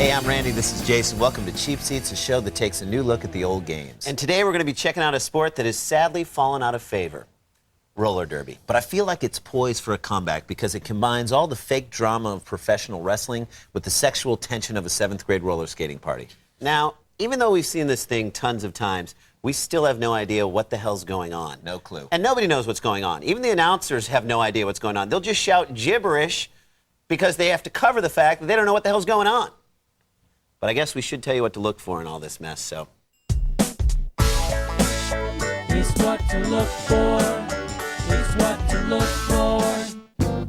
Hey, I'm Randy. This is Jason. Welcome to Cheap Seats, a show that takes a new look at the old games. And today we're going to be checking out a sport that has sadly fallen out of favor. Roller derby. But I feel like it's poised for a comeback because it combines all the fake drama of professional wrestling with the sexual tension of a 7th grade roller skating party. Now, even though we've seen this thing tons of times, we still have no idea what the hell's going on. No clue. And nobody knows what's going on. Even the announcers have no idea what's going on. They'll just shout gibberish because they have to cover the fact that they don't know what the hell's going on. But I guess we should tell you what to look for in all this mess, so. Here's what to look for. Here's what to look for.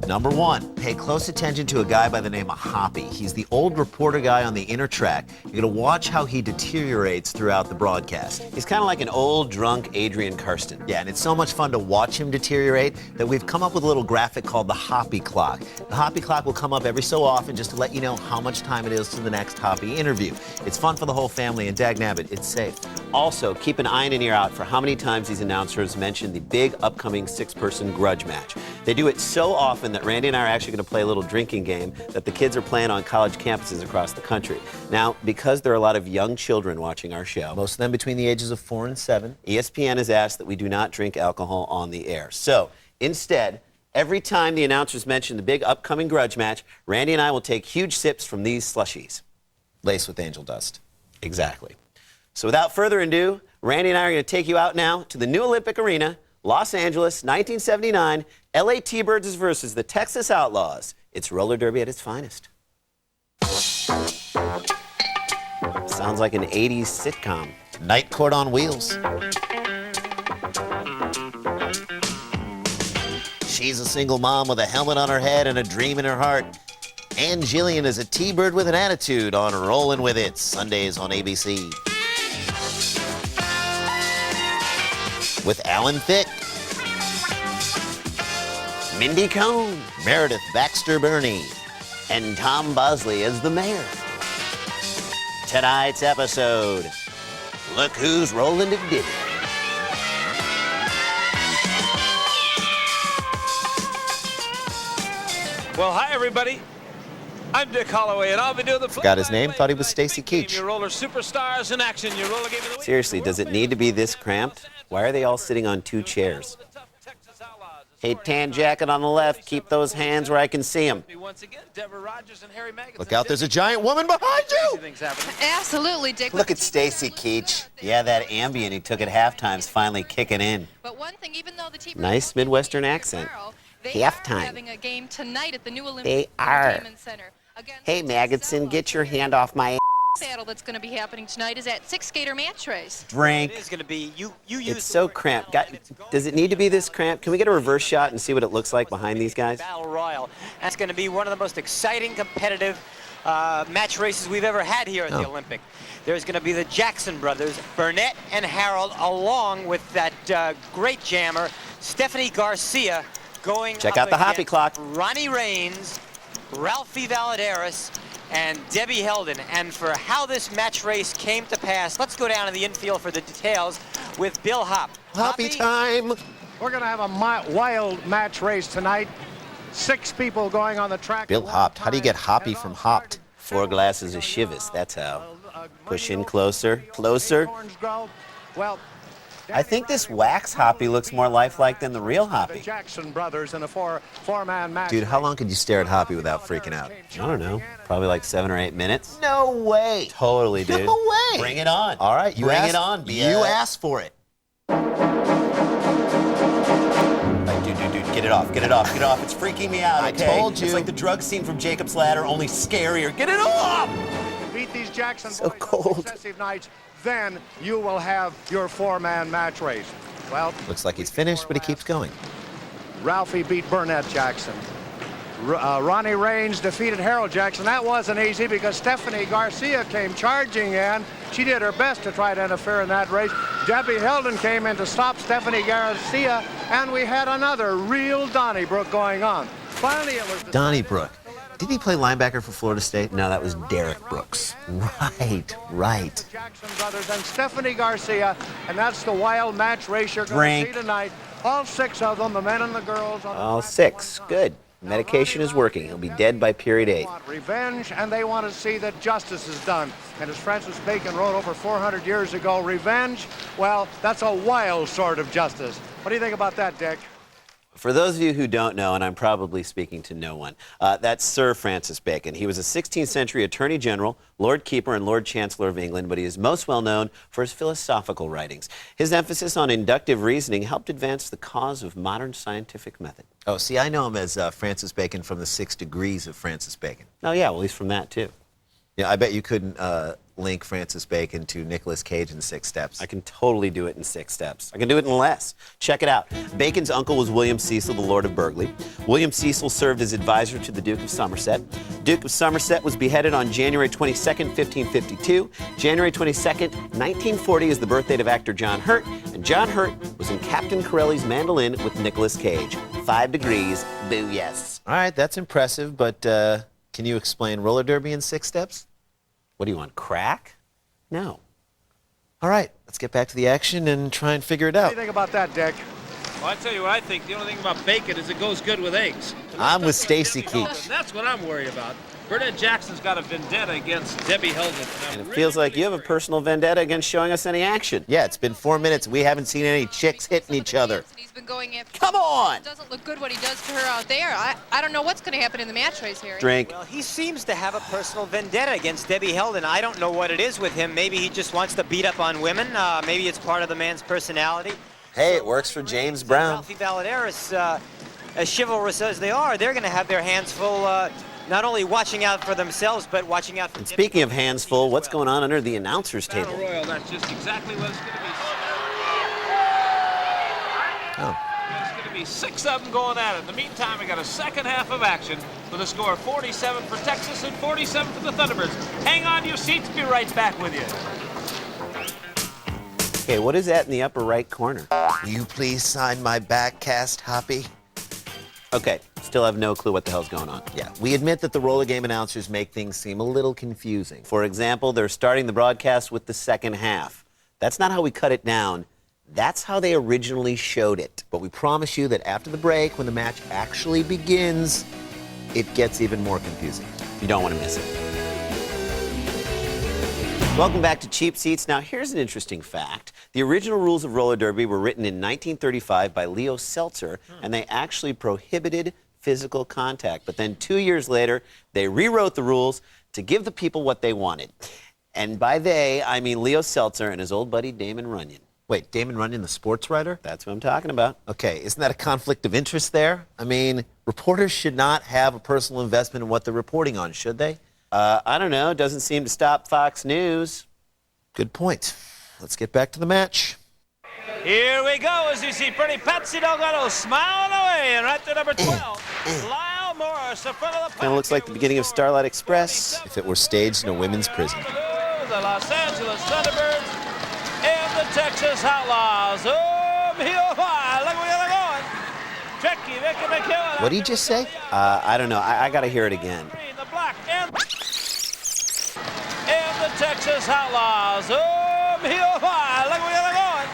Number 1, pay close attention to a guy by the name of Hoppy. He's the old reporter guy on the inner track. You're going to watch how he deteriorates throughout the broadcast. He's kind of like an old, drunk Adrian Karsten. Yeah, and it's so much fun to watch him deteriorate that we've come up with a little graphic called the Hoppy Clock. The Hoppy Clock will come up every so often just to let you know how much time it is to the next Hoppy interview. It's fun for the whole family, and dagnabbit, it's safe. Also, keep an eye and an ear out for how many times these announcers mention the big upcoming 6-person grudge match. They do it so often that Randy and I are actually going to play a little drinking game that the kids are playing on college campuses across the country. Now, because there are a lot of young children watching our show, Most of them between the ages of 4 and 7. ESPN has asked that we do not drink alcohol on the air. So, instead, every time the announcers mention the big upcoming grudge match, Randy and I will take huge sips from these slushies. Laced with angel dust. Exactly. So without further ado, Randy and I are going to take you out now to the new Olympic Arena, Los Angeles, 1979, LA T-Birds versus the Texas Outlaws. It's roller derby at its finest. Sounds like an 80s sitcom. Night court on wheels. She's a single mom with a helmet on her head and a dream in her heart. Ann Jillian is a T-Bird with an attitude on Rollin' With It, Sundays on ABC. With Alan Thicke, Mindy Cohn Meredith Baxter Burney, and Tom Bosley as the mayor. Tonight's episode, look who's rolling to dibby. Well, hi, everybody. I'm Dick Holloway, and I'll be doing the Forgot his name, thought he was Stacy Keach. Your roller superstars in action. Your roller game of the week. Seriously, does it need to be this cramped? Why are they all sitting on 2 chairs? Hey, tan jacket on the left, keep those hands where I can see them. Look out, there's a giant woman behind you! Absolutely, Dick. Look at Stacy Keach. Yeah, that Ambien he took at halftime's finally kicking in. But one thing, even though the team Nice Midwestern accent. they are Halftime. having a game tonight at the new Olympic They are. Entertainment Center. Hey, Magotson, get your hand off my battle that's going to be happening tonight is at 6-skater match race. drink. It's going to be you It's so cramped. Does it need to be this cramped? Can we get a reverse shot and see what it looks like behind these guys? Battle Royal. That's going to be one of the most exciting, competitive match races we've ever had here at the Olympic. There's going to be the Jackson brothers, Burnett and Harold, along with that great jammer, Stephanie Garcia, going Check up out the Hoppy against Clock. Ronnie Raines, Ralphie Valadares, and Debbie Helden. And for how this match race came to pass, let's go down to the infield for the details with Bill Hopp. Hoppy time! We're going to have a wild match race tonight. 6 people going on the track. Bill hopped. How do you get hoppy from hopped? 4 glasses of Chivas, that's how. Push in closer, closer. Well, I think this wax Hoppy looks more lifelike than the real the Hoppy. Jackson brothers in a four-man match. Dude, how long could you stare at Hoppy without freaking out? I don't know, probably like 7 or 8 minutes. No way! Totally, dude. No way! Bring it on. All right, Bring it on, You BS. asked for it. Like, dude, get it off, get it off, get it off. It's freaking me out, I okay? told you. It's like the drug scene from Jacob's Ladder, only scarier. Get it off! Beat these Jackson So boys on cold. successive nights, then you will have your 4-man match race. Well, Looks like he's finished, but he keeps going. Ralphie beat Burnett Jackson. Ronnie Raines defeated Harold Jackson. That wasn't easy because Stephanie Garcia came charging in. She did her best to try to interfere in that race. Debbie Helden came in to stop Stephanie Garcia, and we had another real Donnybrook going on. Finally, it was Donnybrook. Did he play linebacker for Florida State? No, that was Derek Brooks. Right. Jackson brothers and Stephanie Garcia, and that's the wild match race you're going to Drink. see tonight. All 6 of them, the men and the girls. On the All platform 6, good. Medication is working. He'll be dead by period 8. They want revenge, and they want to see that justice is done. And as Francis Bacon wrote over 400 years ago, revenge, well, that's a wild sort of justice. What do you think about that, Dick? For those of you who don't know, and I'm probably speaking to no one, that's Sir Francis Bacon. He was a 16th century Attorney General, Lord Keeper, and Lord Chancellor of England, but he is most well known for his philosophical writings. His emphasis on inductive reasoning helped advance the cause of modern scientific method. Oh, see, I know him as Francis Bacon from the 6 Degrees of Francis Bacon. Oh, yeah, well, he's from that, too. Yeah, I bet you couldn't link Francis Bacon to Nicolas Cage in 6 Steps. I can totally do it in 6 steps. I can do it in less. Check it out. Bacon's uncle was William Cecil, the Lord of Burghley. William Cecil served as advisor to the Duke of Somerset. Duke of Somerset was beheaded on January 22nd, 1552. January 22nd, 1940 is the birth date of actor John Hurt, and John Hurt was in Captain Corelli's Mandolin with Nicolas Cage. 5 degrees, boo yes. All right, that's impressive, but can you explain roller derby in 6 steps? What do you want, crack? No. All right, let's get back to the action and try and figure it What do out. you think about that, Dick? Well, I tell you what I think. The only thing about bacon is it goes good with eggs. I'm with Stacy Debbie Keach. Helton, that's what I'm worried about. Bernadette Jackson's got a vendetta against Debbie Helton. And it feels like you have a personal vendetta against showing us any action. Yeah, it's been 4 minutes. We haven't seen any chicks hitting each other. He's been going after. Come on! It doesn't look good what he does to her out there. I don't know what's going to happen in the match race, Harry. Drink. Well, he seems to have a personal vendetta against Debbie Helton. I don't know what it is with him. Maybe he just wants to beat up on women. Maybe it's part of the man's personality. Hey, it works for James Brown. Ralphie Valadares, as chivalrous as they are, they're going to have their hands full, not only watching out for themselves, but watching out for. And speaking of hands full, what's going on under the announcer's Battle table? Royal, that's just exactly what it's going to be. Oh. There's going to be 6 of them going at it. In the meantime, we got a second half of action with a score of 47 for Texas and 47 for the Thunderbirds. Hang on to your seats. Be right back with you. Okay, what is that in the upper right corner? Will you please sign my back cast, Hoppy? Okay, still have no clue what the hell's going on. Yeah, we admit that the roller game announcers make things seem a little confusing. For example, they're starting the broadcast with the second half. That's not how we cut it down. That's how they originally showed it. But we promise you that after the break, when the match actually begins, it gets even more confusing. You don't want to miss it. Welcome back to Cheap Seats. Now, here's an interesting fact. The original rules of roller derby were written in 1935 by Leo Seltzer, and they actually prohibited physical contact. But then 2 years later, they rewrote the rules to give the people what they wanted. And by they, I mean Leo Seltzer and his old buddy Damon Runyon. Wait, Damon Runyon, the sports writer? That's what I'm talking about. Okay, isn't that a conflict of interest there? I mean, reporters should not have a personal investment in what they're reporting on, should they? I don't know. It doesn't seem to stop Fox News. Good point. Let's get back to the match. Here we go as you see pretty Patsy Delgado smiling away. And right to number 12, Lyle Morris, the front of the pack. Kind of looks like the beginning of Starlight Express. If it were staged in a women's prison. The Los Angeles Thunderbirds and the Texas Outlaws. Oh, my, look where they're going. Tricky, Vicky McKeown. What did he just say? I don't know. I got to hear it again. The black and the Texas Outlaws. Oh, my, look where they're going.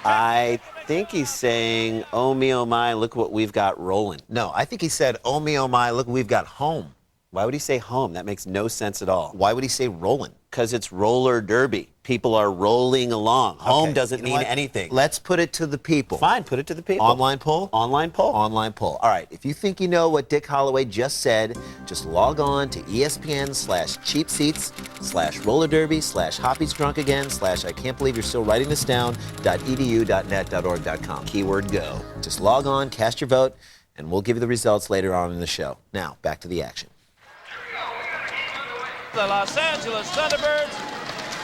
I think he's saying, oh my, look what we've got rolling. No, I think he said, oh my, look, we've got home. Why would he say home? That makes no sense at all. Why would he say rolling? Because it's roller derby. People are rolling along. Home Okay, doesn't you know mean what? anything. Let's put it to the people. Fine, put it to the people. Online poll? Online poll. Online poll. All right, if you think you know what Dick Holloway just said, just log on to ESPN/cheapseats/roller derby/Hoppy's drunk again/ I can't believe you're still writing this down .edu.net.org.com. Keyword go. Just log on, cast your vote, and we'll give you the results later on in the show. Now, back to the action. The Los Angeles Thunderbirds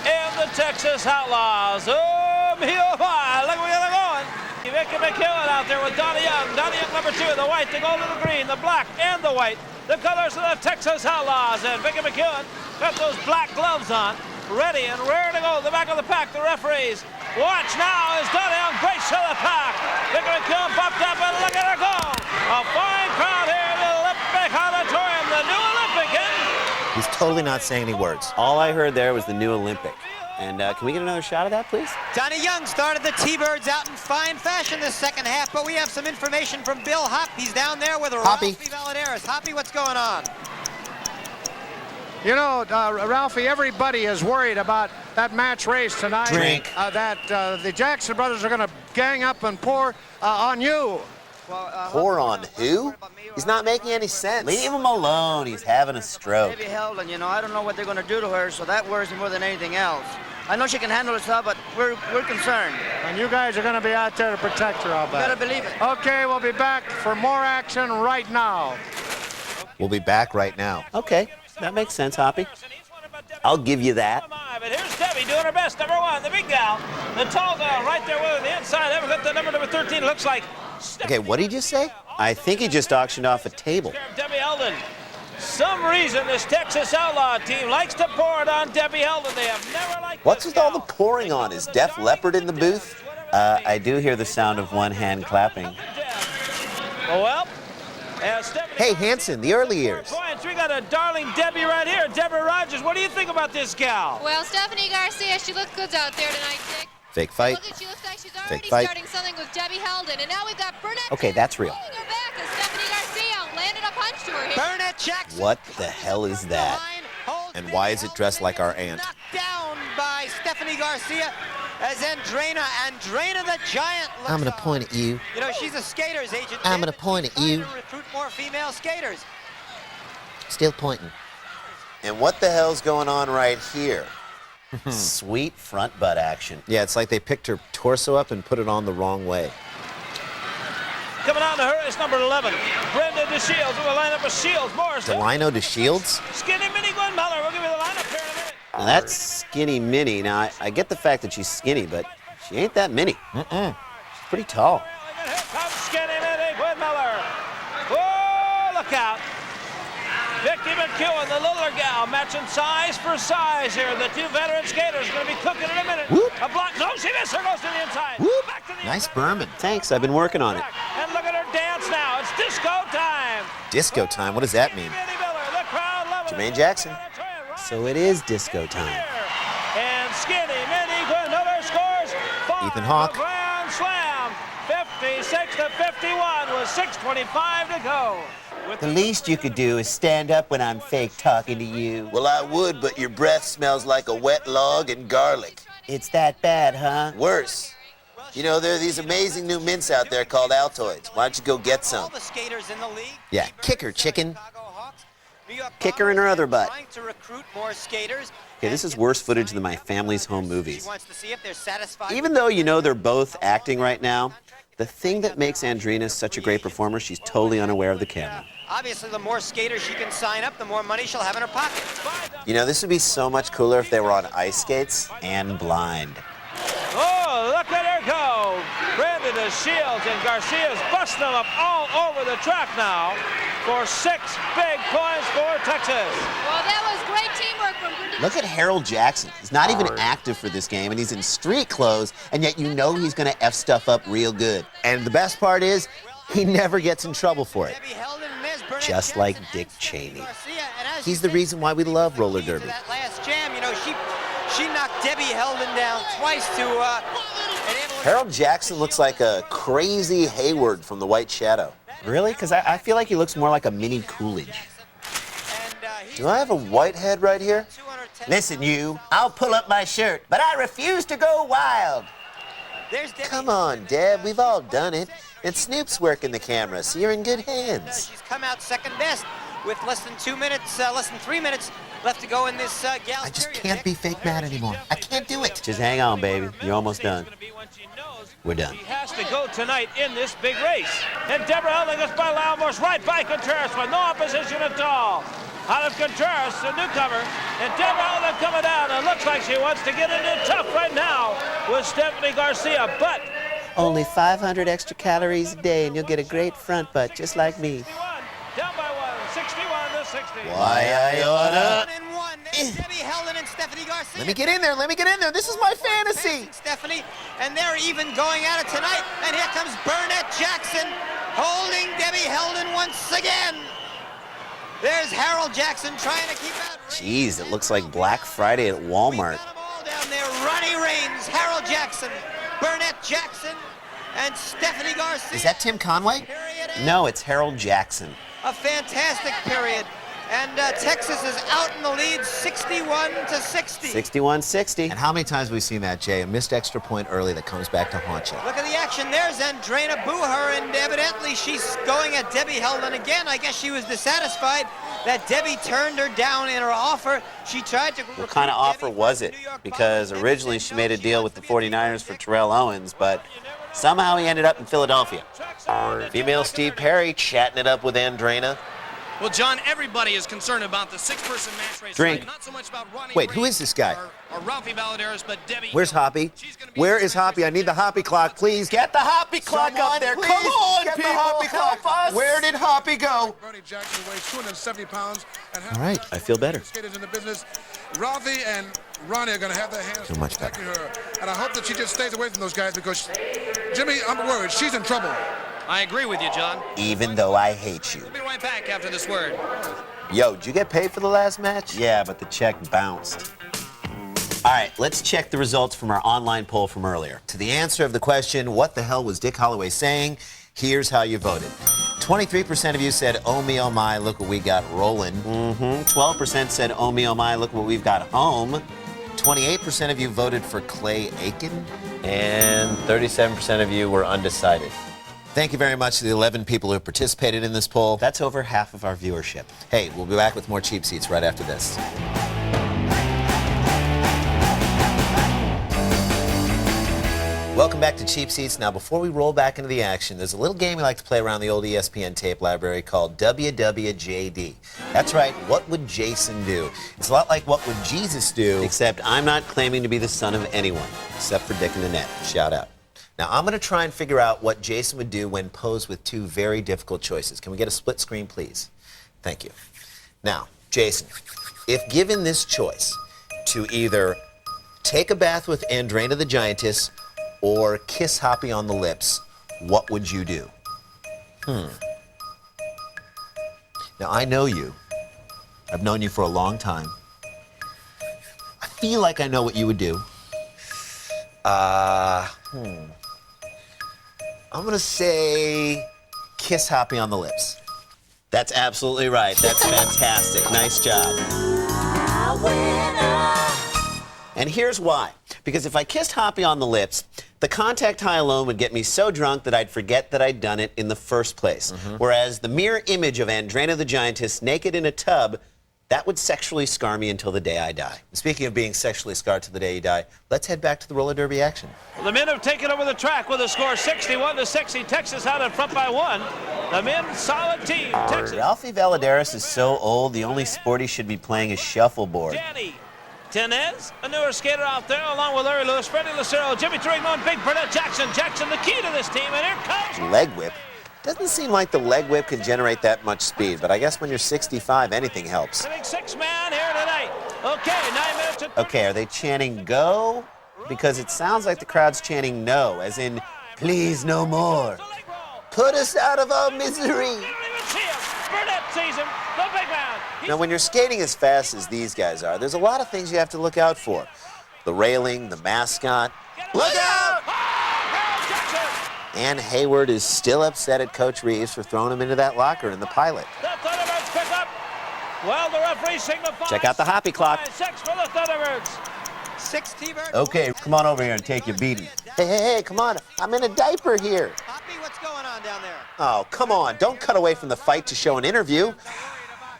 and the Texas Outlaws. Oh, my, look where they're going. Vicky McKeown out there with Donnie Young. Donnie Young number 2, the white, the gold, and the green, the black, and the white. The colors of the Texas Outlaws. And Vicky McKeown got those black gloves on, ready and raring to go. The back of the pack, the referees. Watch now as Donnie Young breaks to the pack. Vicky McKeown popped up, and look at her go. A fine crowd here in the Olympic Auditorium. The new Olympic in. He's totally not saying any words. All I heard there was the new Olympic. And can we get another shot of that, please? Donnie Young started the T-Birds out in fine fashion this second half, but we have some information from Bill Hopp. He's down there with Hoppy. Ralphie Valadares. Hoppy, what's going on? You know, Ralphie, everybody is worried about that match race tonight. Drink. That the Jackson brothers are going to gang up and pour on you. Pour on who? He's not making any sense. Leave him alone. He's having a stroke. Debbie Heldon, you know, I don't know what they're going to do to her, so that worries me more than anything else. I know she can handle herself, but we're concerned. And you guys are going to be out there to protect her, I'll bet. Better believe it. Okay, we'll be back for more action right now. We'll be back right now. Okay, that makes sense, Hoppy. I'll give you that. But here's Debbie doing her best. Number one, the big gal, the tall gal right there with her, the inside. Ever got the number 13? Looks like. Okay, what did you say? I think he just auctioned off a table. Debbie Heldon. Some reason this Texas Outlaw team likes to pour it on Debbie Heldon. They have never liked What's this with all the gal. pouring on? Is Def Leppard in the booth? I do hear the sound of one hand clapping. Well, Stephanie Hey, Hanson, the early years. points. We got a darling Debbie right here. Deborah Rogers, what do you think about this gal? Well, Stephanie Garcia, she looked good out there tonight, Dick. Fake fight. Look at, she looks like she's already fight. starting something with Debbie Heldon. And now we've got Burnett. Okay, that's real. Holding her back as Stephanie Garcia landed a punch to her here. Burnett Jackson. What the hell is that? And why is it dressed like our aunt? Knocked down by Stephanie Garcia as Andrena the Giant looks I'm gonna on. point at you. You know, she's a skater's agent. I'm Dan, gonna point at trying you. to recruit more female skaters. Still pointing. And what the hell's going on right here? Sweet front butt action. Yeah, it's like they picked her torso up and put it on the wrong way. Coming on to her is number 11, Brenda DeShields. We'll line up with Shields. Morris. Delino to Shields? Skinny Mini Gwen Muller. We'll give you the lineup here in a minute. Now that's skinny mini. Now, I get the fact that she's skinny, but she ain't that mini. She's pretty tall. Here comes Skinny Mini Gwen Muller. Whoa, look out. Vicky McEwen, the littler gal, matching size for size here. The two veteran skaters going to be cooking in a minute. Whoop. A block. No, she missed her. Goes to the inside. Whoop. Back to the Nice inside. Berman. Thanks, I've been working on it. And look at her dance now. It's disco time. Disco time, what does that mean? Minnie Miller, the crowd loves Jermaine Jackson. So it is disco time. And Skinny Minnie Gwen Miller scores 5. Ethan Hawke. A grand slam. 56 to 51 with 6:25 to go. With The least you could do is stand up when I'm fake talking to you. Well, I would, but your breath smells like a wet log and garlic. It's that bad, huh? Worse. You know, there are these amazing new mints out there called Altoids. Why don't you go get All some? the skaters in the league. Yeah, T-Birds, kick her, chicken. Chicago Hawks, New York Kick her in her other butt. Trying to recruit more skaters. Okay, this is worse footage than my family's home movies. She wants to see if they're satisfied. Even though you know they're both acting right now, the thing that makes Andrina such a great performer, she's totally unaware of the camera. Obviously, the more skaters she can sign up, the more money she'll have in her pocket. You know, this would be so much cooler if they were on ice skates. And blind. Oh, look at her go. Brenda DeShields and Garcia's busting them up all over the track now for 6 big points for Texas. Well, that was great teamwork from Brenda. Look at Harold Jackson. He's not even active for this game, and he's in street clothes, and yet you know he's going to F stuff up real good. And the best part is, he never gets in trouble for it. Debbie Heldon and there's Burnett Just Jackson like and Dick Stephanie Cheney. Garcia. And as He's you the say, reason why we love roller key to derby. That last jam, you know, she knocked Debbie Heldon down twice to enable her. Harold Jackson looks like a crazy Hayward from The White Shadow. Really? Because I feel like he looks more like a mini Coolidge. Do I have a white head right here? Listen, you, I'll pull up my shirt, but I refuse to go wild. There's Debbie Come on, Deb, we've all done it. And Snoop's working the camera, so you're in good Heldon. hands. She's come out second best with less than 3 minutes left to go in this gal's I just period, can't Dick. be fake mad anymore. I can't do it. Just hang on, baby. You're almost done. We're done. He has to go tonight in this big race. And Deborah Heldon gets by Laumos, right by Contreras with no opposition at all. Out of Contreras, the newcomer, and Deborah Heldon coming down, and looks like she wants to get into tough right now with Stephanie Garcia, but Only 500 extra calories a day, and you'll get a great front butt just like me. down by 61 to 60. Why, I oughta. 1-1. There's Debbie Heldon and Stephanie Garcia. Let me get in there, let me get in there. This is my fantasy. Stephanie, and they're even going at it tonight. And here comes Burnett Jackson holding Debbie Heldon once again. There's Harold Jackson trying to keep out. Jeez, it looks like Black Friday at Walmart. Got 'em all down there Harold Jackson, Burnett Jackson, and Stephanie Garcia. Is that Tim Conway? Period eight. No, it's Harold Jackson. A fantastic period. And Texas is out in the lead 61-60. 61-60. And how many times have we seen that, Jay? A missed extra point early that comes back to haunt you. Look at the action. There's Andrena Booher, and evidently she's going at Debbie Heldon again. I guess she was dissatisfied that Debbie turned her down in her offer. She tried to... What kind of offer was it? Because originally she made a deal with the 49ers for Terrell Owens, but somehow he ended up in Philadelphia. Female Steve Perry chatting it up with Andrena. Well, John, everybody is concerned about the six-person match race. Drink. Tonight. Not so much about Ronnie Wait, who is this guy? Or Ralphie Valaderas, but Debbie. Where's Hoppy? Where is Hoppy? I need the Hoppy clock, please. Get the Hoppy clock up there. Come on, get people. the Hoppy clock. Help us. Where did Hoppy go? Bernie Jackson weighs 270 pounds. And All right, I feel better. Skaters in the business. Ralphie and Ronnie are going to have their hands Feel much better. protecting her. And I hope that she just stays away from those guys because, Jimmy, I'm worried. She's in trouble. I agree with you, John. Even though I hate you. We'll be right back after this word. Yo, did you get paid for the last match? Yeah, but the check bounced. All right, let's check the results from our online poll from earlier. To the answer of the question, what the hell was Dick Holloway saying? Here's how you voted. 23% of you said, oh me, oh my, look what we got rolling. 12% said, oh me, oh my, look what we've got home. 28% of you voted for Clay Aiken. And 37% of you were undecided. Thank you very much to the 11 people who participated in this poll. That's over half of our viewership. Hey, we'll be back with more Cheap Seats right after this. Welcome back to Cheap Seats. Now, before we roll back into the action, there's a little game we like to play around the old ESPN tape library called WWJD. That's right, what would Jason do? It's a lot like what would Jesus do, except I'm not claiming to be the son of anyone, except for Dick and Annette. Shout out. Now, I'm going to try and figure out what Jason would do when posed with two very difficult choices. Can we get a split screen, please? Thank you. Now, Jason, if given this choice to either take a bath with Andrena the Giantess or kiss Hoppy on the lips, what would you do? Now, I know you. I've known you for a long time. I feel like I know what you would do. I'm going to say kiss Hoppy on the lips. That's absolutely right. That's fantastic. Nice job. And here's why. Because if I kissed Hoppy on the lips, the contact high alone would get me so drunk that I'd forget that I'd done it in the first place. Whereas the mere image of Andrena the Giantess naked in a tub, that would sexually scar me until the day I die. Speaking of being sexually scarred to the day you die, let's head back to the roller derby action. Well, the men have taken over the track with a score 61-60. Texas out in front by 1. The men, solid team. Texas. Ralphie Valaderas is so old, the only sport he should be playing is shuffleboard. Danny Tenez, a newer skater out there, along with Larry Lewis, Freddie Lucero, Jimmy Torigno, and Big Burnett Jackson. Jackson, the key to this team, and here comes... Leg whip? Doesn't seem like the leg whip can generate that much speed, but I guess when you're 65, anything helps. The big six-man here tonight. Okay, 9 minutes to... Okay, are they chanting go? Because it sounds like the crowd's chanting no, as in, please no more. Put us out of our misery. Burnett sees him, the big man. Now, when you're skating as fast as these guys are, there's a lot of things you have to look out for. The railing, the mascot. Look out! Ann Hayward is still upset at Coach Reeves for throwing him into that locker in the pilot. The Thunderbirds pick up. Well, the referee signifies. Check out the Hoppy clock. 6 for the Thunderbirds. 6 T-Birds. Okay, come on over here and take your beating. Hey, come on. I'm in a diaper here. Hoppy, what's going on down there? Oh, come on. Don't cut away from the fight to show an interview.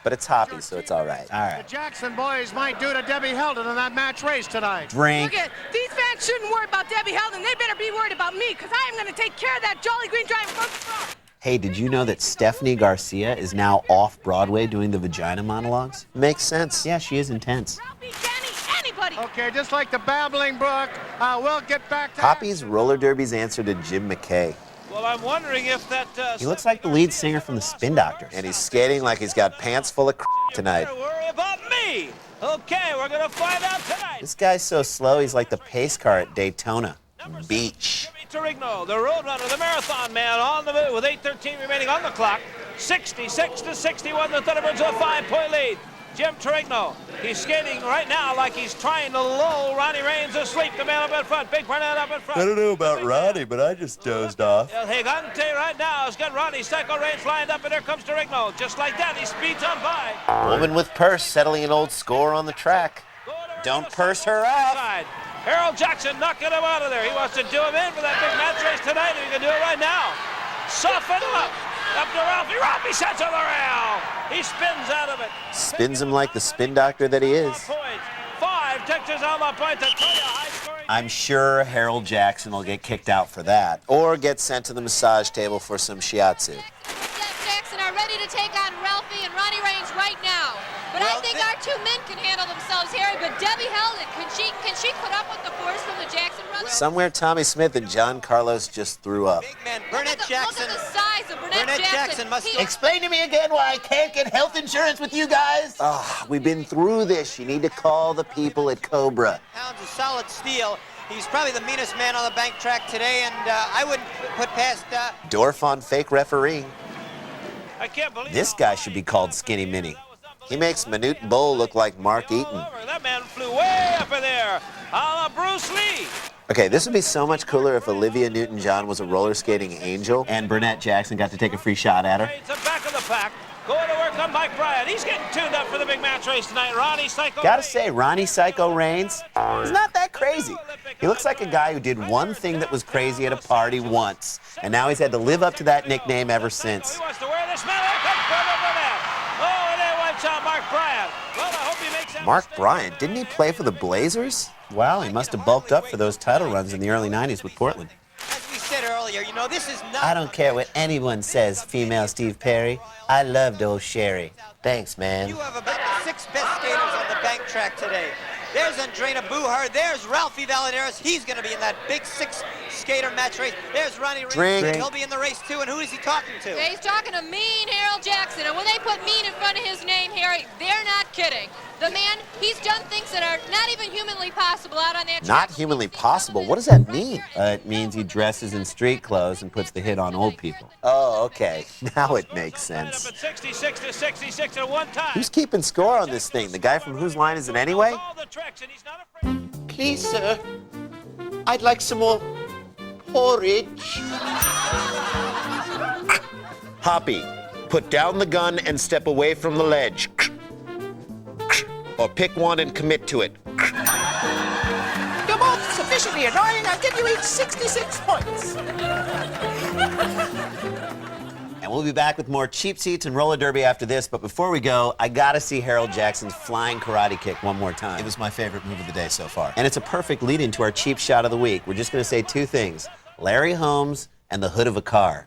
But it's Hoppy, so it's all right. All right. The Jackson boys might do to Debbie Heldon in that match race tonight. Drink. Look at, these fans shouldn't worry about Debbie Heldon. They better be worried about me, because I am going to take care of that Jolly Green Giant from the front. Hey, did you know that Stephanie Garcia is now off Broadway doing the vagina monologues? Makes sense. Yeah, she is intense. Ralphie, Danny, anybody. Okay, just like the babbling brook, we'll get back to... Hoppy's roller derby's answer to Jim McKay. Well, I'm wondering if that... He looks like the lead singer from the Spin Doctors. And he's skating like he's got pants full of tonight. Don't worry about me. Okay, we're going to find out tonight. This guy's so slow, he's like the pace car at Daytona Beach. Jimmy Torigno, the road runner, the marathon man, on the move with 8:13 remaining on the clock. 66-61, the Thunderbirds with a 5-point lead. Jim Torigno. He's skating right now like he's trying to lull Ronnie Raines asleep. The man up in front. Big Burnett up in front. I don't know about Ronnie, but I just dozed off. El Gigante right now has got Ronnie Psycho Raines flying up, and there comes Torigno. Just like that, he speeds on by. Woman with purse settling an old score on the track. Don't purse her out. Harold Jackson knocking him out of there. He wants to do him in for that big match race tonight, and he can do it right now. Soften up. Up to Ralphie. Ralphie sets on the rail. He spins out of it. Spins him like the spin doctor that he is. 5 Texas outlaw points. High scoring. I'm sure Harold Jackson will get kicked out for that, or get sent to the massage table for some shiatsu. Jackson are ready to take on Ralphie and Ronnie Raines right now. But I think our two men can handle themselves, Harry. But Debbie Helden, can she put up with the force from the Jackson brothers? Somewhere Tommy Smith and John Carlos just threw up. Big man, Burnett Jackson. Look at the size of Burnett Jackson. Explain to me again why I can't get health insurance with you guys. We've been through this. You need to call the people at Cobra. Pounds of solid steel. He's probably the meanest man on the bank track today, and I wouldn't put past... Dorf on fake referee. I can't believe this guy should be called Skinny Minnie. He makes Manute Bull look like Mark Eaton. That man flew way up in there, a la Bruce Lee. Okay, this would be so much cooler if Olivia Newton-John was a roller skating angel and Burnett Jackson got to take a free shot at her. It's the back of the pack. Going to work on Mike Bryant. He's getting tuned up for the big match race tonight. Ronnie Psycho. Gotta say, Ronnie Psycho Raines, he's not that crazy. He looks like a guy who did one thing that was crazy at a party once, and now he's had to live up to that nickname ever since. He wants to wear this medal. Here comes Burnett. Oh, and they wipes out Mark Bryant. Well, I hope he makes that. Mark Bryant, didn't he play for the Blazers? Wow, he must have bulked up for those title runs in the early 90s with Portland. As we said earlier, you know, this is not... I don't care what anyone says, female Steve Perry. I loved old Sherry. Thanks, man. You have about the 6 best skaters on the bank track today. There's Andrena Buhar. There's Ralphie Valadares. He's going to be in that big 6-skater match race. There's Ronnie Raines. He'll be in the race, too. And who is he talking to? Yeah, he's talking to Mean Harold Jackson. And when they put Mean in front of his name, Harry, they're not kidding. The man, he's done things that are not even humanly possible out on that track. Not humanly possible? What does that mean? It means he dresses in street clothes and puts the hit on old people. Oh, okay. Now it makes sense. 66 to 66 at one time. Who's keeping score on this thing? The guy from Whose Line Is It Anyway? Please, sir. I'd like some more porridge. Hoppy, put down the gun and step away from the ledge. Or pick one and commit to it. You're both sufficiently annoying. I'll give you each 66 points. And we'll be back with more cheap seats and roller derby after this. But before we go, I gotta see Harold Jackson's flying karate kick one more time. It was my favorite move of the day so far. And it's a perfect lead into our cheap shot of the week. We're just gonna say 2 things: Larry Holmes and the hood of a car.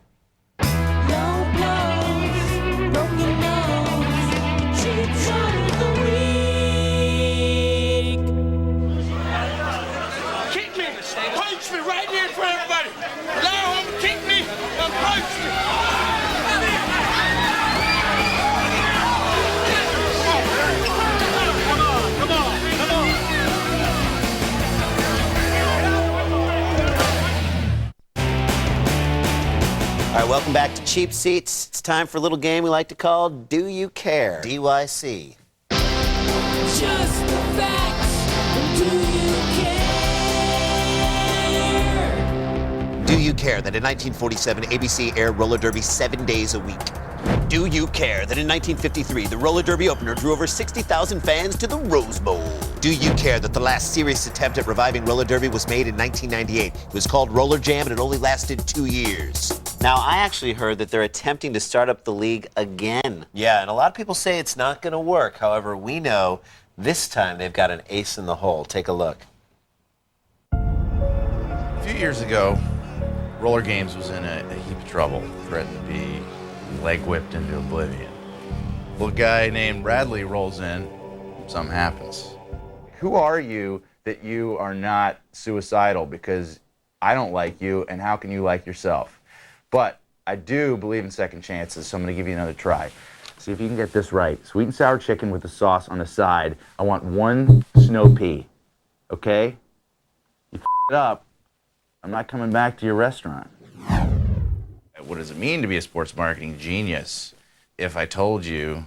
All right, welcome back to Cheap Seats. It's time for a little game we like to call Do You Care? DYC. Just the facts. Do you care? Do you care that in 1947 ABC aired roller derby 7 days a week? Do you care that in 1953 the roller derby opener drew over 60,000 fans to the Rose Bowl? Do you care that the last serious attempt at reviving roller derby was made in 1998? It was called Roller Jam and it only lasted 2 years. Now, I actually heard that they're attempting to start up the league again. Yeah, and a lot of people say it's not going to work. However, we know this time they've got an ace in the hole. Take a look. A few years ago, Roller Games was in a heap of trouble, threatened to be leg whipped into oblivion. A little guy named Bradley rolls in, something happens. Who are you that you are not suicidal? Because I don't like you, and how can you like yourself? But I do believe in second chances, so I'm going to give you another try. See if you can get this right. Sweet and sour chicken with the sauce on the side. I want 1 snow pea, okay? You f*** it up, I'm not coming back to your restaurant. What does it mean to be a sports marketing genius if I told you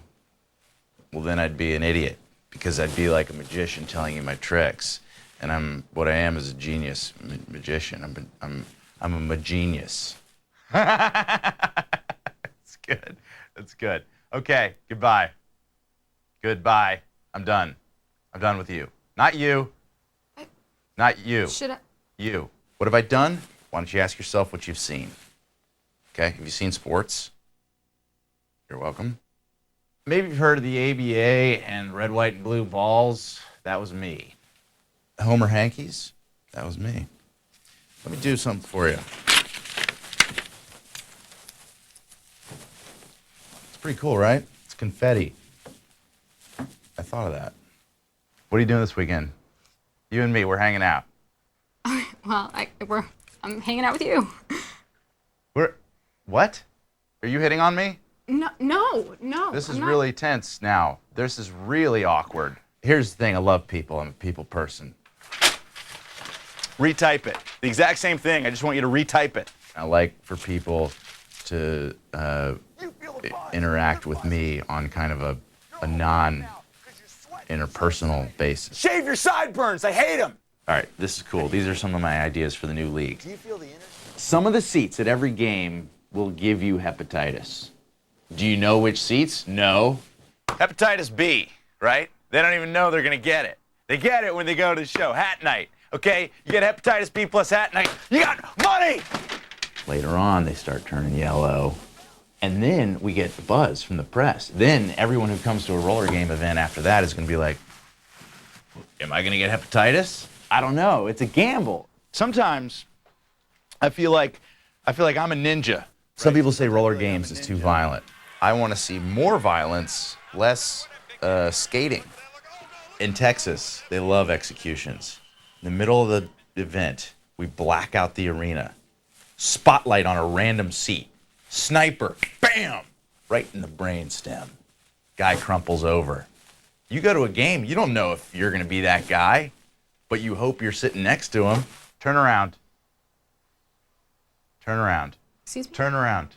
well, then I'd be an idiot because I'd be like a magician telling you my tricks. And what I am is a genius magician. I'm a magenius. That's good. That's good. Okay, goodbye. Goodbye. I'm done. I'm done with you. Not you. Not you. Should I? You. What have I done? Why don't you ask yourself what you've seen? Okay, have you seen sports? You're welcome. Maybe you've heard of the ABA and red, white, and blue balls. That was me. Homer Hankies? That was me. Let me do something for you. It's pretty cool, right? It's confetti. I thought of that. What are you doing this weekend? You and me, we're hanging out. Well, I'm hanging out with you. What? Are you hitting on me? No. This is really tense now. This is really awkward. Here's the thing, I love people. I'm a people person. Retype it. The exact same thing. I just want you to retype it. I like for people to interact with me on kind of a non-interpersonal basis. Shave your sideburns. I hate them. All right, this is cool. These are some of my ideas for the new league. Some of the seats at every game will give you hepatitis. Do you know which seats? No. Hepatitis B, right? They don't even know they're going to get it. They get it when they go to the show. Hat night, okay? You get hepatitis B plus hat night. You got money! Later on, they start turning yellow. And then we get the buzz from the press. Then everyone who comes to a roller game event after that is going to be like, am I going to get hepatitis? I don't know. It's a gamble. Sometimes I feel like I'm a ninja. Some people say roller games is too violent. I want to see more violence, less skating. In Texas, they love executions. In the middle of the event, we black out the arena. Spotlight on a random seat. Sniper, bam! Right in the brainstem. Guy crumples over. You go to a game, you don't know if you're going to be that guy, but you hope you're sitting next to him. Turn around. Turn around. Excuse me? Turn around.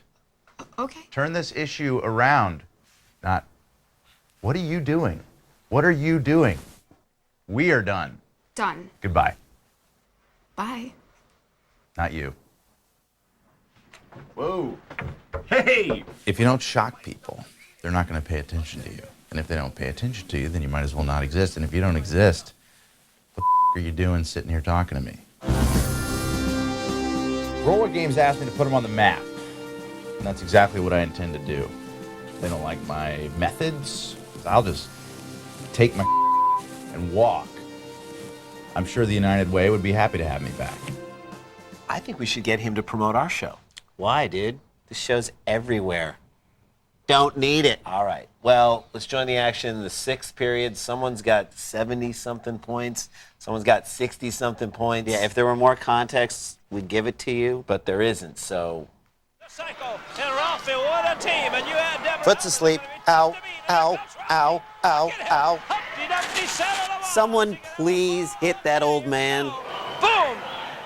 Okay. Turn this issue around. Not, what are you doing? What are you doing? We are done. Done. Goodbye. Bye. Not you. Whoa. Hey! If you don't shock people, they're not going to pay attention to you. And if they don't pay attention to you, then you might as well not exist. And if you don't exist, what the are you doing sitting here talking to me? Roller Games asked me to put them on the map. And that's exactly what I intend to do. If they don't like my methods, I'll just take my and walk. I'm sure the United Way would be happy to have me back. I think we should get him to promote our show. Why, dude? This show's everywhere. Don't need it. All right. Well, let's join the action in the sixth period. Someone's got 70-something points. Someone's got 60-something points. Yeah, if there were more context, we'd give it to you, but there isn't, so... Psycho and Ralphie, what a team, and you had Deborah... Foot's asleep. Ow, ow, ow, ow, ow. Someone please hit that old man. Boom!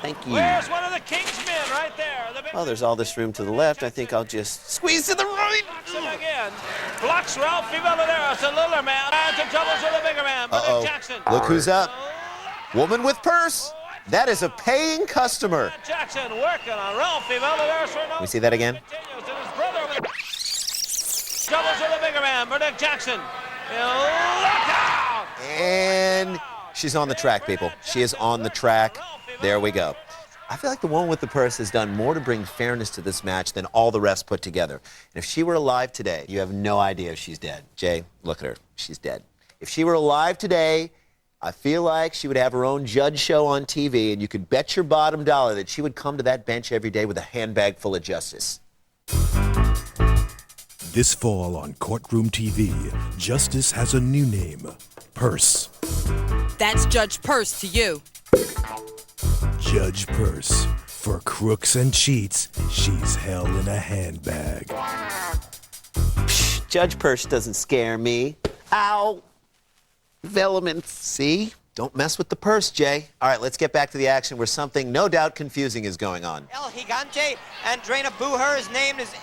Thank you. Where's one of the King's men right there? Well, there's all this room to the left. I think I'll just squeeze to the right. Again. Blocks Ralphie Valladera. It's a littler man. And some troubles with a bigger man. Uh-oh. Jackson. Look who's up. Woman with purse. That is a paying customer. Jackson working on Ralphie Valladera. Can we see that again? Troubles with a bigger man. Bernard Jackson. Look out! And she's on the track, people. She is on the track. There we go. I feel like the woman with the purse has done more to bring fairness to this match than all the rest put together. And if she were alive today, you have no idea if she's dead. Jay, look at her. She's dead. If she were alive today, I feel like she would have her own judge show on TV, and you could bet your bottom dollar that she would come to that bench every day with a handbag full of justice. This fall on Courtroom TV, justice has a new name, Purse. That's Judge Purse to you. Judge Purse. For crooks and cheats, she's held in a handbag. Psh, Judge Purse doesn't scare me. Ow! Velleman, see? Don't mess with the purse, Jay. All right, let's get back to the action where something no doubt confusing is going on. El Gigante, Andrena Buher, his name is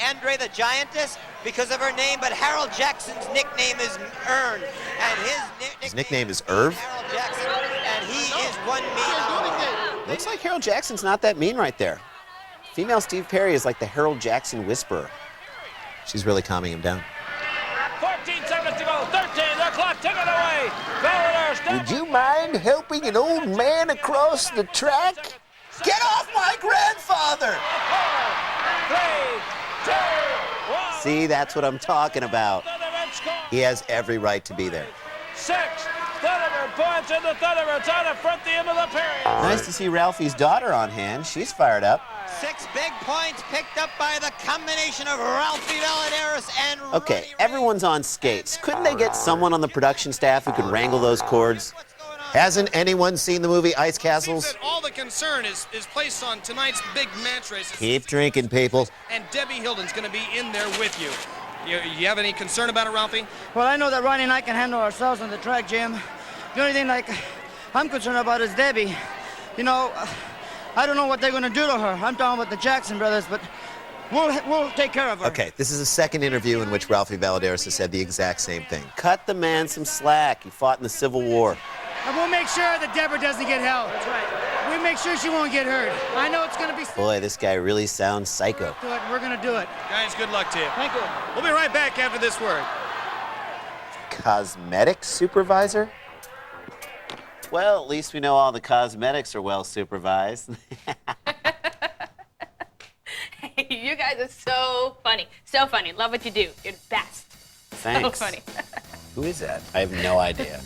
Andre the Giantess. because of her name, but Harold Jackson's nickname is Ern, and His nickname is Irv? Harold Jackson, and he is one mean. Looks like Harold Jackson's not that mean right there. Female Steve Perry is like the Harold Jackson whisperer. She's really calming him down. 14 seconds to go. 13. The clock ticking away. Would you mind helping an old man across the track? Get off my grandfather! 3, 2, 1. See, that's what I'm talking about. He has every right to be there. 6. Thunderbird points in the Thunderbirds on the front, the end of the period. Nice to see Ralphie's daughter on hand. She's fired up. 6 big points picked up by the combination of Ralphie Valadares and Okay, everyone's on skates. Couldn't they get someone on the production staff who could wrangle those cords? Hasn't anyone seen the movie Ice Castles? Seems that all the concern is placed on tonight's big match races. Keep drinking, people. And Debbie Hilden's going to be in there with you. You have any concern about it, Ralphie? Well, I know that Ronnie and I can handle ourselves on the track, Jim. The only thing I'm concerned about is Debbie. You know, I don't know what they're going to do to her. I'm talking about the Jackson brothers, but we'll take care of her. Okay, this is a second interview in which Ralphie Valadares has said the exact same thing. Cut the man some slack. He fought in the Civil War. And we'll make sure that Deborah doesn't get held. That's right. We make sure she won't get hurt. I know it's going to be... Boy, this guy really sounds psycho. We're going to do it. Guys, good luck to you. Thank you. We'll be right back after this word. Cosmetics supervisor? Well, at least we know all the cosmetics are well supervised. You guys are so funny. So funny. Love what you do. You're the best. Thanks. So funny. Who is that? I have no idea.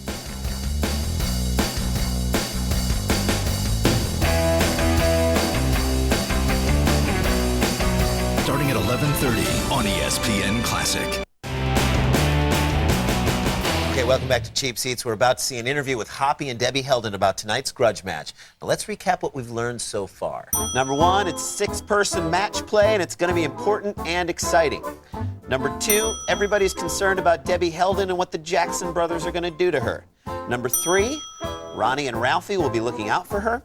Starting at 11:30 on ESPN Classic. Okay, welcome back to Cheap Seats. We're about to see an interview with Hoppy and Debbie Helden about tonight's grudge match. But let's recap what we've learned so far. Number 1, it's 6-person match play, and it's going to be important and exciting. Number 2, everybody's concerned about Debbie Helden and what the Jackson brothers are going to do to her. Number 3, Ronnie and Ralphie will be looking out for her.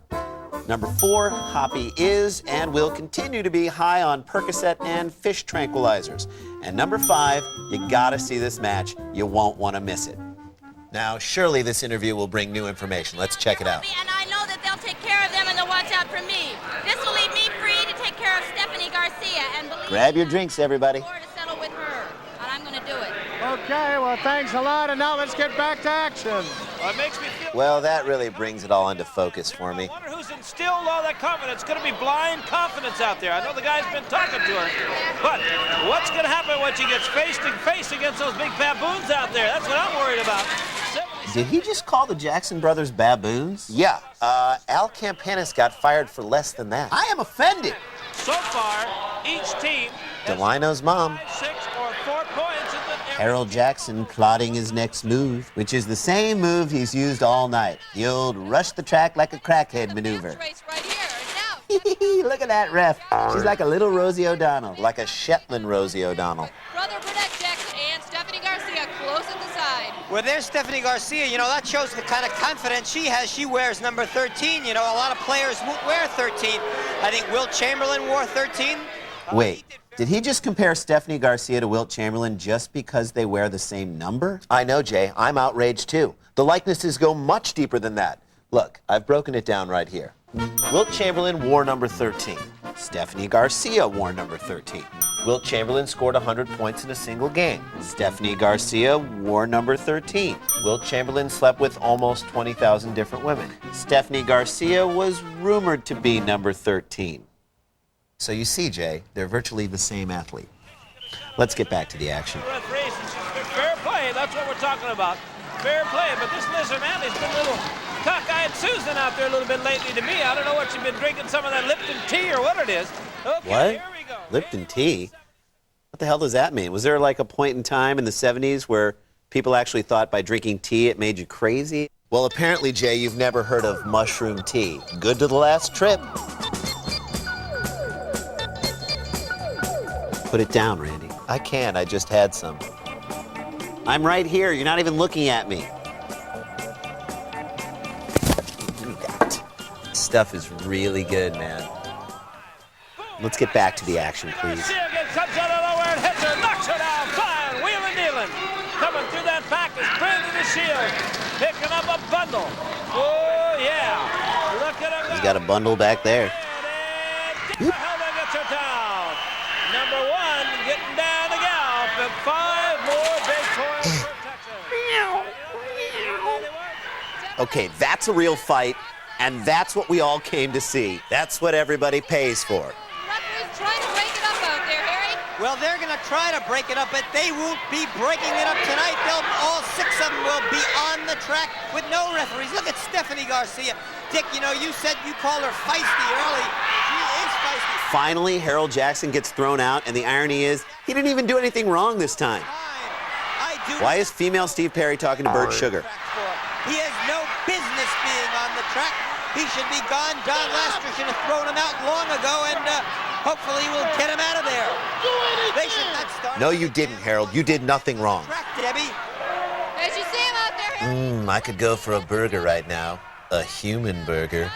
Number 4, Hoppy is and will continue to be high on Percocet and fish tranquilizers. And number 5, you gotta see this match. You won't want to miss it. Now, surely this interview will bring new information. Let's check it out. And I know that they'll take care of them and they'll watch out for me. This will leave me free to take care of Stephanie Garcia and believe Grab your drinks, everybody. to settle with her. And I'm going to do it. Okay, well, thanks a lot, and now let's get back to action. Well, it makes me feel... Well, that really brings it all into focus for me. I wonder who's instilled all that confidence. It's going to be blind confidence out there. I know the guy's been talking to her. But what's going to happen when she gets face to face against those big baboons out there? That's what I'm worried about. Did he just call the Jackson brothers baboons? Yeah. Al Campanis got fired for less than that. I am offended. So far, each team Delino's mom. 6 or 4 points in the... Harold Jackson plotting his next move, which is the same move he's used all night. The old rush the track like a crackhead maneuver. Look at that ref. She's like a little Rosie O'Donnell, like a Shetland Rosie O'Donnell. Brother Burnett Jackson and Stephanie Garcia close at the side. Well, there's Stephanie Garcia. You know, that shows the kind of confidence she has. She wears number 13. You know, a lot of players won't wear 13. I think Wilt Chamberlain wore 13. Wait, did he just compare Stephanie Garcia to Wilt Chamberlain just because they wear the same number? I know, Jay. I'm outraged, too. The likenesses go much deeper than that. Look, I've broken it down right here. Wilt Chamberlain wore number 13. Stephanie Garcia wore number 13. Wilt Chamberlain scored 100 points in a single game. Stephanie Garcia wore number 13. Wilt Chamberlain slept with almost 20,000 different women. Stephanie Garcia was rumored to be number 13. So you see, Jay, they're virtually the same athlete. Let's get back to the action. Fair play, that's what we're talking about. Fair play, but this Lizard Manley's been a little cockeyed Susan out there a little bit lately to me. I don't know what you've been drinking, some of that Lipton tea or what it is. Okay, What? Here we go. Lipton tea? What the hell does that mean? Was there like a point in time in the 70s where people actually thought by drinking tea it made you crazy? Well, apparently, Jay, you've never heard of mushroom tea. Good to the last trip. Put it down, Randy. I can't. I just had some. I'm right here. You're not even looking at me. Give me that. Stuff is really good, man. Let's get back to the action, please. Garcia comes out of nowhere and hits her, knocks her down. Shield, picking up a bundle. Oh, yeah. Look at him. He's got a bundle back there. Helden gets her down. Number 1 getting down the gallop, and 5 more big points for Texas. Okay, that's a real fight, and that's what we all came to see. That's what everybody pays for. Referee's trying to break it up out there, Harry. Well, they're going to try to break it up, but they won't be breaking it up tonight. All 6 of them will be on the track with no referees. Look at Stephanie Garcia. Dick, you know, you said you called her feisty early. She is feisty. Finally, Harold Jackson gets thrown out, and the irony is he didn't even do anything wrong this time. Why is female Steve Perry talking to Bert Sugar? He has no business being on the track. He should be gone. Don Lastro should have thrown him out long ago, and hopefully we'll get him out of there. They should not start. No, you didn't, Harold. You did nothing wrong. Debbie. As you see him out there, Harry. I could go for a burger right now. A human burger.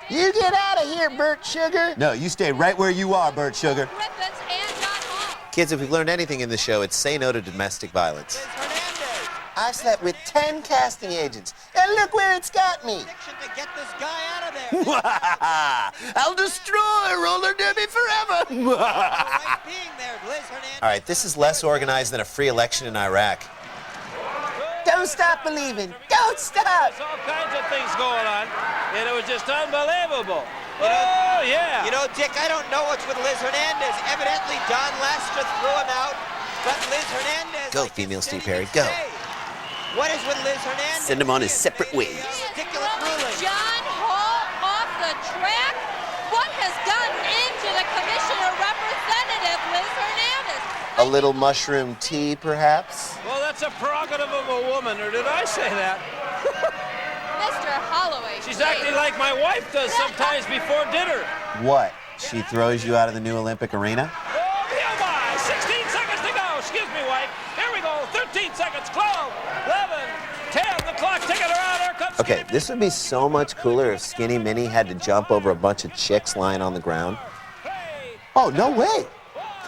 You get out of here, Bert Sugar. No, you stay right where you are, Bert Sugar. Griffiths and John Hall. Kids, if we've learned anything in the show, it's say no to domestic violence. I slept with 10 casting agents, and look where it's got me. To get this guy out of there. I'll destroy roller derby forever. All right, this is less organized than a free election in Iraq. Don't stop believing. Don't stop. There's all kinds of things going on, and it was just unbelievable. Oh, yeah. You know, Dick, I don't know what's with Liz Hernandez. Evidently, Don Lastro threw him out, but Liz Hernandez... Go, female Steve Perry, go. What is with Liz Hernandez? Send him on his separate ways. Ridiculous ruling. John Hall off the track. What has gotten into the commissioner representative, Liz Hernandez? A little mushroom tea, perhaps? Well, that's a prerogative of a woman, or did I say that? Mr. Holloway. She's acting like my wife does sometimes before dinner. What? She throws you out of the new Olympic arena? Oh, my! 16 seconds to go. Excuse me, wife. Here we go. 13 seconds. 12, 11, 10. The clock ticking around. Here comes Okay, this would be so much cooler if Skinny Minnie had to jump over a bunch of chicks lying on the ground. Oh, no way.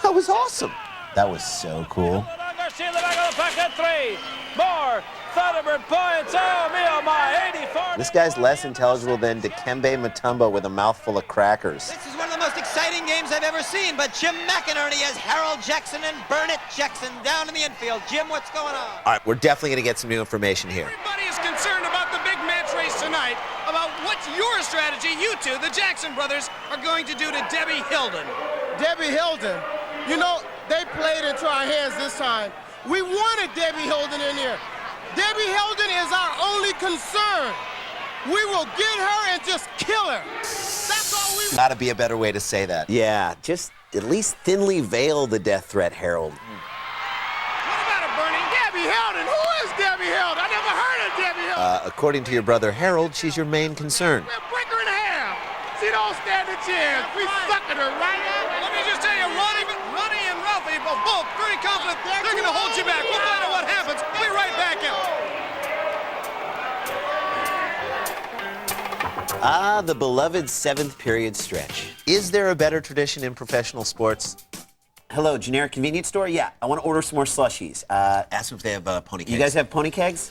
That was awesome. That was so cool. Garcia in the back of the pack at 3. More Thunderbird points. Oh, me, oh, my. 84. This guy's less intelligible than Dikembe Mutombo with a mouthful of crackers. This is one of the most exciting games I've ever seen, but Jim McInerney has Harold Jackson and Burnett Jackson down in the infield. Jim, what's going on? All right, we're definitely going to get some new information here. Everybody is concerned about the big match race tonight, about what's your strategy, you two, the Jackson brothers, are going to do to Debbie Hilden. Debbie Hilden, you know, they played into our hands this time. We wanted Debbie Hilden in here. Debbie Hilden is our only concern. We will get her and just kill her. That's all we want. Gotta be a better way to say that. Yeah, just at least thinly veil the death threat, Harold. What about it, Bernie? Debbie Hilden. Who is Debbie Hilden? I never heard of Debbie Hilden. According to your brother Harold, she's your main concern. We'll break her in half. She don't stand a chance. We sucking her right now. Let me just tell you, Ronnie and Ralphie are both very confident they're going to hold you back. We'll find out what happens. We'll be right back out. Ah, the beloved 7th period stretch. Is there a better tradition in professional sports? Hello, generic convenience store? Yeah, I want to order some more slushies. Ask them if they have pony kegs. You guys have pony kegs?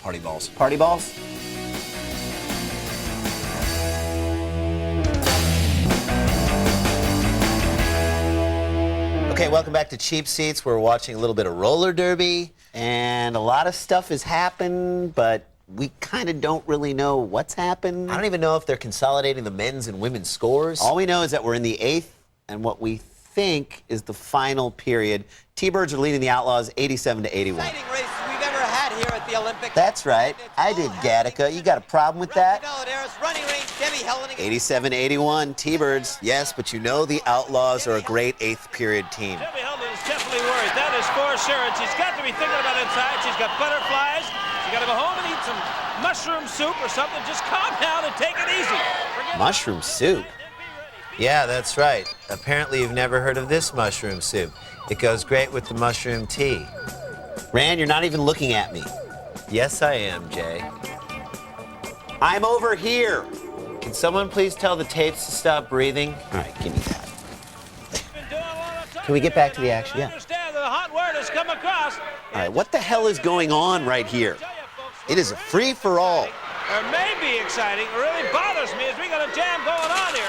Party balls. Party balls? Okay, welcome back to Cheap Seats. We're watching a little bit of roller derby, and a lot of stuff has happened, but we kind of don't really know what's happened. I don't even know if they're consolidating the men's and women's scores. All we know is that we're in the 8th, and what we think is the final period. T-Birds are leading the Outlaws 87 to 81. Exciting races we've ever had here at the Olympics. That's right. I did Gattaca. You got a problem with that? Running range, Debbie Hilden. 87-81, T-Birds. Yes, but you know the Outlaws are a great 8th period team. Debbie Hilden is definitely worried. That is for sure. And she's got to be thinking about inside. She's got butterflies. She's got to go home and eat some mushroom soup or something. Just calm down and take it easy. Mushroom soup? Yeah, that's right. Apparently you've never heard of this mushroom soup. It goes great with the mushroom tea. Rand, you're not even looking at me. Yes, I am, Jay. I'm over here. Can someone please tell the tapes to stop breathing? All right, give me that. Can we get back to the action? Yeah. Understand that the hot word has come across All right, what the hell is going on right here? It is a free-for-all. It may be exciting. It really bothers me as we got a jam going on here.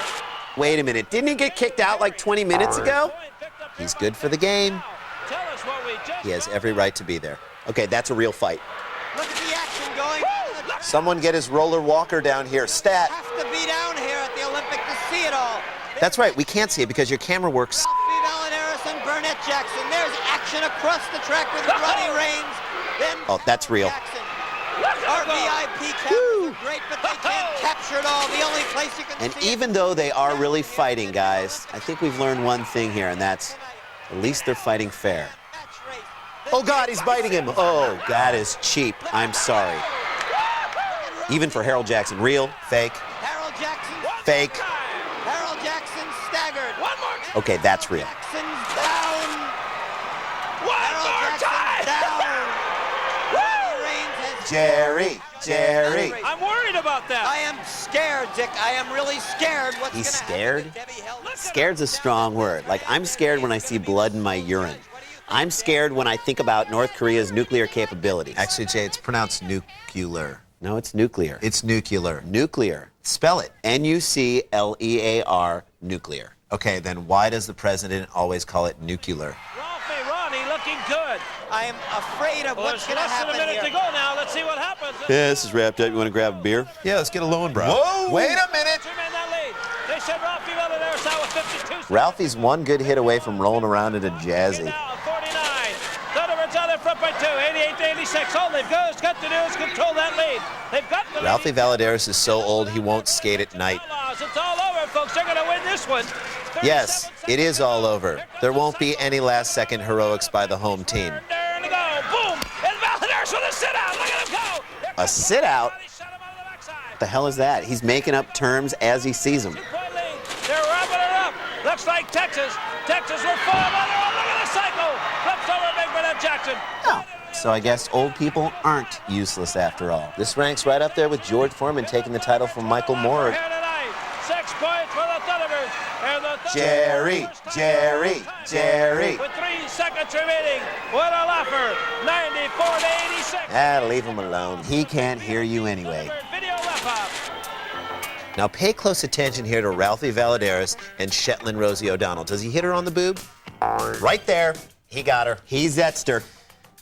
Wait a minute, didn't he get kicked out like 20 minutes ago? He's good for the game. He has every right to be there. Okay, that's a real fight. Look at the action going. Someone get his roller walker down here. Stat. Have to be down here at the Olympic to see it all. That's right, we can't see it because your camera works. Ralphie Valadares and Burnett Jackson. There's action across the track with Ronnie Reigns. Then Oh, that's real. Jackson. Our VIP cameras are great, but they can't capture it all. The only place you can And see even though they are really fighting, guys, I think we've learned one thing here, and that's at least they're fighting fair. Oh, God, he's biting him. Oh, that is cheap. I'm sorry. Even for Harold Jackson. Real? Fake? Harold Jackson. Fake? Harold Jackson staggered. One more. Okay, that's real. Jackson's down. One more time. Down. Ronnie Reigns has Jerry. I'm worried about that. I am scared, Dick. I am really scared. What's He's gonna scared? happen to Debbie Held? Scared's a strong word. Like, I'm scared when I see blood in my urine. I'm scared when I think about North Korea's nuclear capabilities. Actually, Jay, it's pronounced nuclear. No, it's nuclear. It's nuclear. Nuclear. Spell it. N-U-C-L-E-A-R, nuclear. Okay, then why does the president always call it nuclear? Ralphie, Ronnie looking good. I am afraid of what's going to Less than happen a minute here. to go now. Let's see what happens. Yeah, this is wrapped up. You want to grab a beer? Yeah, let's get a Lowenbrow. Whoa! Wait a minute! Two-man that lead. They said Ralphie Valadares out with 52. Ralphie's one good hit away from rolling around in a jazzy. Now 49. Thunderbirds out in front by 2. 88 to 86. All they've got to do is control that lead. They've got the Ralphie Valadares is so old he won't skate at night. Outlaws. It's all over, folks. They're going to win this one. Yes, it is all over. There won't be any last-second heroics by the home team. There to go. Boom. And Valadares with a sit-out. Look at him go. A sit-out? What the hell is that? He's making up terms as he sees them. They're wrapping it up. Looks like Texas. Texas will fall. Look at the cycle. Flips over Big Burnett Jackson. Oh, so I guess old people aren't useless after all. This ranks right up there with George Foreman taking the title from Michael Moore. Here tonight. 6 points for the Thunderbirds. And the Jerry. With 3 seconds remaining. What a laugher. 94 to 86. Ah, leave him alone. He can't hear you anyway. Video left off. Now pay close attention here to Ralphie Valadares and Shetland Rosie O'Donnell. Does he hit her on the boob? Right there. He got her. He zetzed her.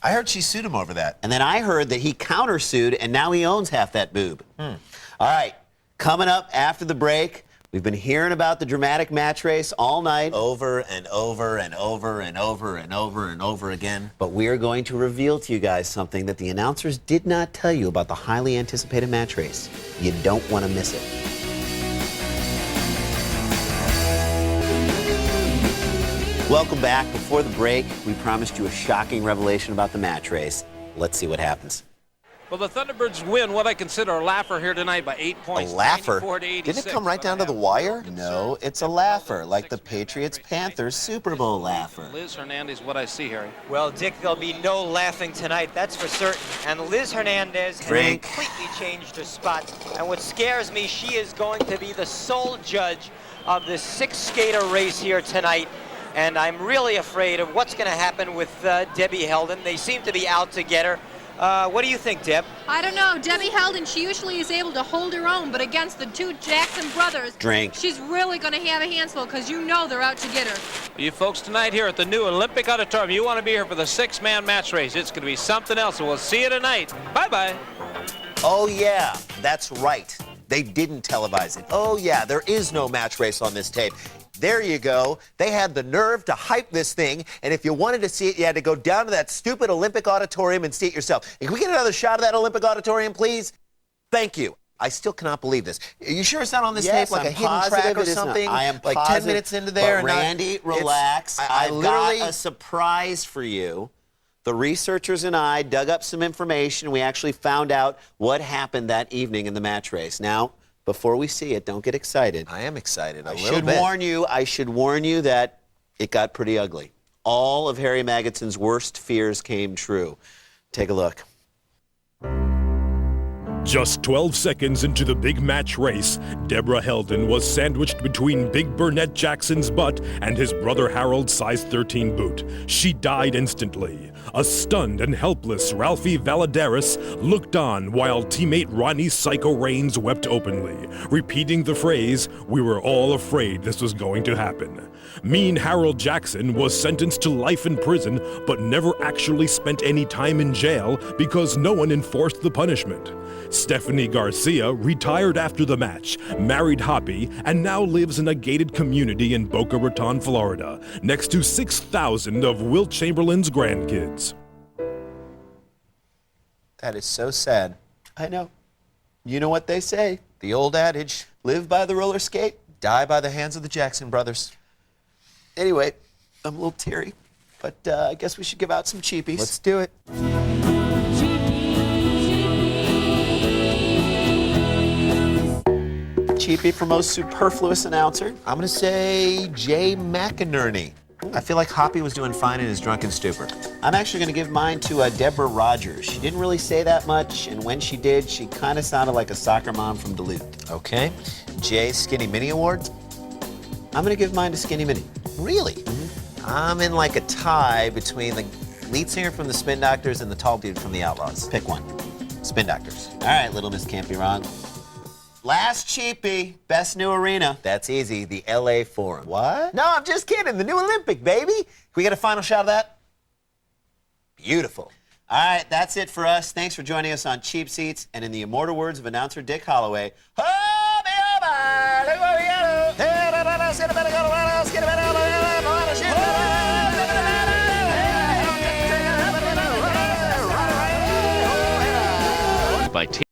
I heard she sued him over that. And then I heard that he countersued and now he owns half that boob. All right, coming up after the break, we've been hearing about the dramatic match race all night. Over and over and over and over and over and over again. But we are going to reveal to you guys something that the announcers did not tell you about the highly anticipated match race. You don't want to miss it. Welcome back. Before the break, we promised you a shocking revelation about the match race. Let's see what happens. Well, the Thunderbirds win what I consider a laugher here tonight by 8 points. A laugher? 94 to 86. Did it come right down to the wire? No, it's a laugher, like the Patriots-Panthers Super Bowl laugher. Liz Hernandez, what I see, Harry. Well, Dick, there'll be no laughing tonight, that's for certain. And Liz Hernandez has completely changed her spot. And what scares me, she is going to be the sole judge of this 6-skater race here tonight. And I'm really afraid of what's going to happen with Debbie Helden. They seem to be out to get her. What do you think, Deb? I don't know. Debbie Helden, she usually is able to hold her own, but against the 2 Jackson brothers, she's really going to have a handful because you know they're out to get her. You folks tonight here at the new Olympic Auditorium, you want to be here for the 6-man match race. It's going to be something else, and we'll see you tonight. Bye-bye. Oh, yeah, that's right. They didn't televise it. Oh, yeah, there is no match race on this tape. There you go. They had the nerve to hype this thing, and if you wanted to see it, you had to go down to that stupid Olympic Auditorium and see it yourself. Can we get another shot of that Olympic Auditorium, please? Thank you. I still cannot believe this. Are you sure it's not on this tape, like a hidden track or something? I am like positive, 10 minutes into there. But Randy, relax. I literally got a surprise for you. The researchers and I dug up some information. We actually found out what happened that evening in the match race. Now, before we see it, don't get excited. I am excited a I little bit. I should warn you that it got pretty ugly. All of Harry Maggetson's worst fears came true. Take a look. Just 12 seconds into the big match race, Deborah Heldon was sandwiched between Big Burnett Jackson's butt and his brother Harold's size 13 boot. She died instantly. A stunned and helpless Ralphie Valadares looked on while teammate Ronnie Psycho Reigns wept openly, repeating the phrase, "We were all afraid this was going to happen." Mean Harold Jackson was sentenced to life in prison, but never actually spent any time in jail because no one enforced the punishment. Stephanie Garcia retired after the match, married Hoppy, and now lives in a gated community in Boca Raton, Florida, next to 6,000 of Wilt Chamberlain's grandkids. That is so sad. I know. You know what they say, the old adage, live by the roller skate, die by the hands of the Jackson brothers. Anyway, I'm a little teary, but I guess we should give out some cheapies. Let's do it. Cheapie for most superfluous announcer. I'm going to say Jay McInerney. I feel like Hoppy was doing fine in his drunken stupor. I'm actually going to give mine to Deborah Rogers. She didn't really say that much, and when she did, she kind of sounded like a soccer mom from Duluth. Okay. Jay Skinny Mini Award. I'm going to give mine to Skinny Mini. Really? Mm-hmm. I'm in like a tie between the lead singer from the Spin Doctors and the tall dude from the Outlaws. Pick one. Spin Doctors. All right, Little Miss Can't Be Wrong. Last cheapie, best new arena. That's easy, the LA Forum. What? No, I'm just kidding. The new Olympic, baby. Can we get a final shot of that? Beautiful. All right, that's it for us. Thanks for joining us on Cheap Seats. And in the immortal words of announcer Dick Holloway, hey!